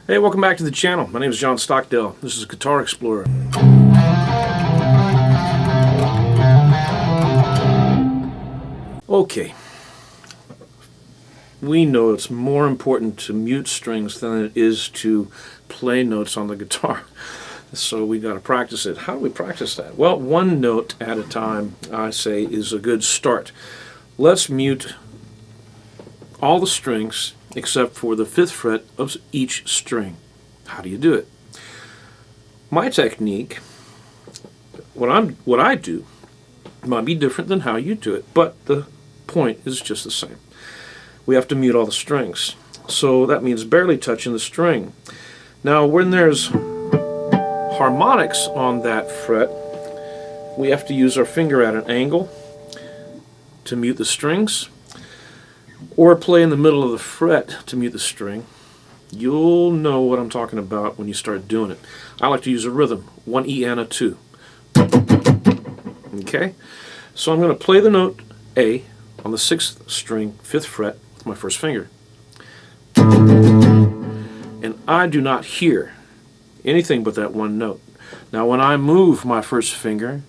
Hey, welcome back to the channel. My name is John Stockdale. This is Guitar Explorer. Okay. We know it's more important to mute strings than it is to play notes on the guitar. So we got to practice it. How do we practice that? Well, one note at a time, I say, is a good start. Let's mute all the strings except for the 5th fret of each string. How do you do it? My technique, what I do, might be different than how you do it, but the point is just the same. We have to mute all the strings. So that means barely touching the string. Now when there's harmonics on that fret, we have to use our finger at an angle to mute the strings, or play in the middle of the fret to mute the string. You'll know what I'm talking about when you start doing it. I like to use a rhythm, 1 E and a 2. Okay? So I'm going to play the note A on the 6th string, 5th fret with my first finger. And I do not hear anything but that one note. Now when I move my first finger,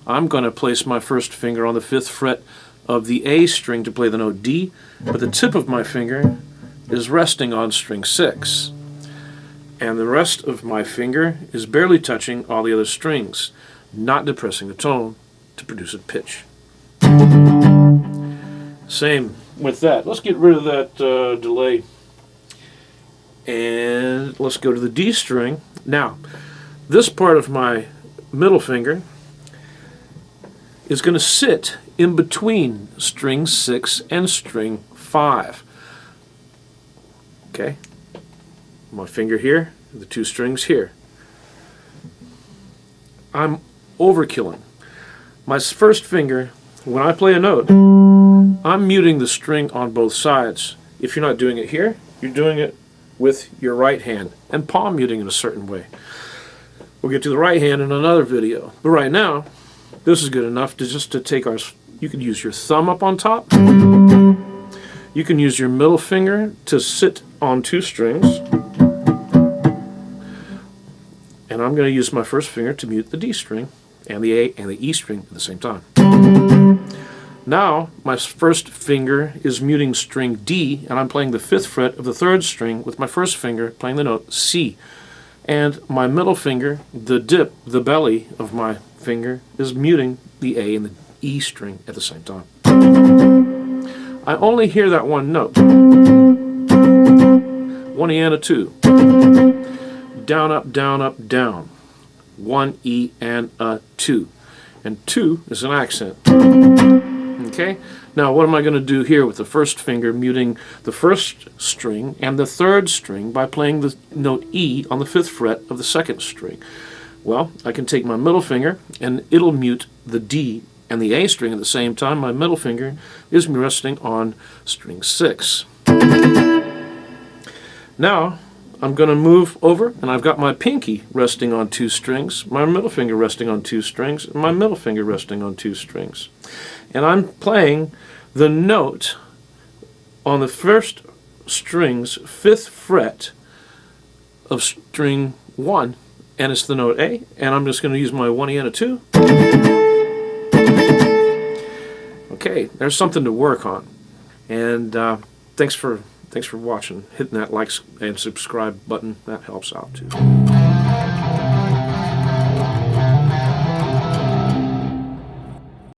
I'm going to place my first finger on the 5th fret of the A string to play the note D, but the tip of my finger is resting on string 6. And the rest of my finger is barely touching all the other strings, not depressing the tone to produce a pitch. Same with that. Let's get rid of that delay. And let's go to the D string. Now, this part of my middle finger is going to sit in between string 6 and string 5. Okay? My finger here, the 2 strings here. I'm overkilling. My first finger, when I play a note, I'm muting the string on both sides. If you're not doing it here, you're doing it with your right hand and palm muting in a certain way. We'll get to the right hand in another video. But right now, this is good enough to take our... You can use your thumb up on top. You can use your middle finger to sit on 2 strings. And I'm going to use my first finger to mute the D string and the A and the E string at the same time. Now, my first finger is muting string D, and I'm playing the 5th fret of the 3rd string with my first finger playing the note C. And my middle finger, the dip, the belly of my finger, is muting the A and the E string at the same time. I only hear that one note. 1 E and a 2. Down, up, down, up, down. 1 E and a 2. And 2 is an accent. Okay? Now what am I going to do here with the first finger muting the 1st string and the 3rd string by playing the note E on the 5th fret of the 2nd string? Well, I can take my middle finger and it'll mute the D and the A string at the same time. My middle finger is resting on string 6. Now I'm going to move over, and I've got my pinky resting on 2 strings, my middle finger resting on 2 strings, and my middle finger resting on 2 strings. And I'm playing the note on the 1st string's 5th fret of string 1, and it's the note A, and I'm just going to use my 1 E and a 2. Okay, there's something to work on. And thanks for watching. Hitting that like and subscribe button, that helps out too.